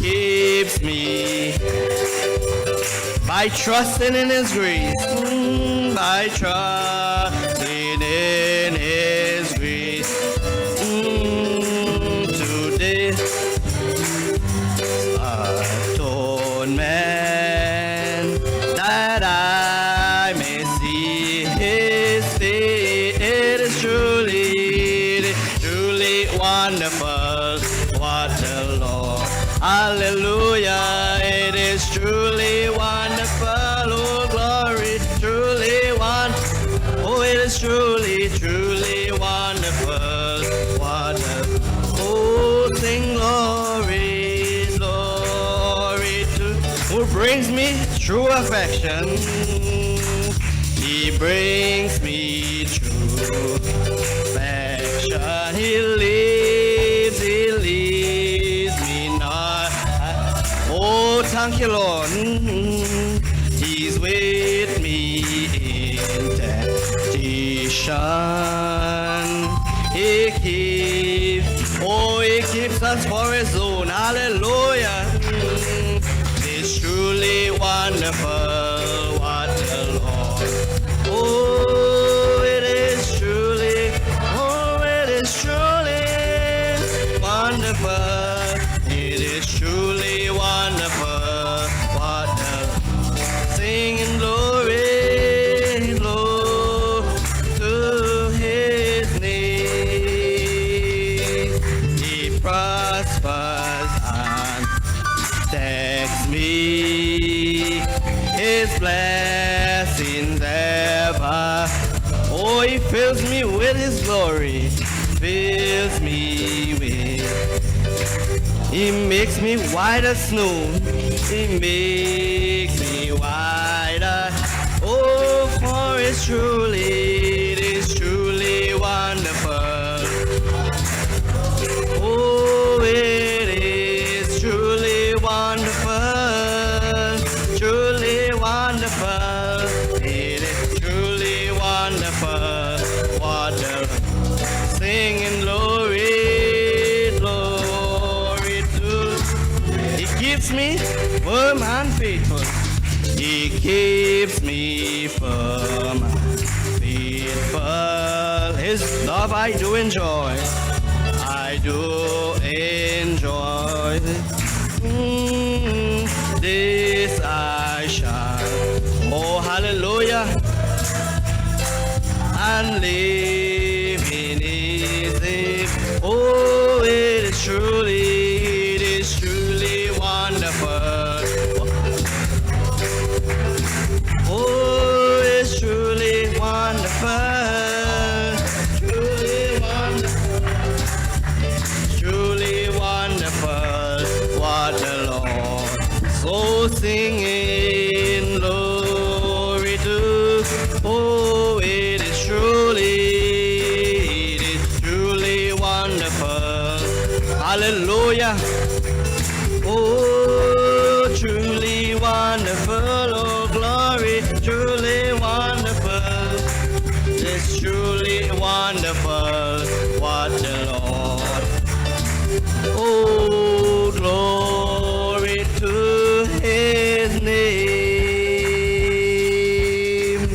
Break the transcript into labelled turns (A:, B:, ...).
A: keeps me by trusting in His grace, by trusting in His grace. Today, atonement that I may see His face. It is truly wonderful what the Lord. Hallelujah! It is truly wonderful. Oh glory, truly wonderful. Oh, it is truly wonderful. What a oh, sing glory, glory to who brings me true affection. He brings me true affection. He leads me not. Oh, thank you, Lord. He's with me in temptation. He keeps us for His own. Hallelujah. It's truly wonderful what the Lord. Oh, it is truly wonderful. It is truly wonderful what the singing glory, glory to His name. He prospers and protects me. His blessings ever. Oh, He fills me with His glory. Fills me with. He makes me white as snow. He makes me whiter. Oh, for it is truly wonderful. Oh, it is truly wonderful. Truly wonderful. It is truly wonderful. What the singing glory, glory to. He keeps me firm and faithful. He keeps me firm and faithful. His love I do enjoy. I do enjoy. This I shall. Oh, hallelujah. And live in His name. Oh, it is truly wonderful. Oh, it's truly wonderful. Truly wonderful. What the Lord. So singing glory to. Oh, it is truly wonderful. Hallelujah. Oh, truly wonderful. Oh, glory, truly wonderful. It's truly wonderful what the Lord. Oh,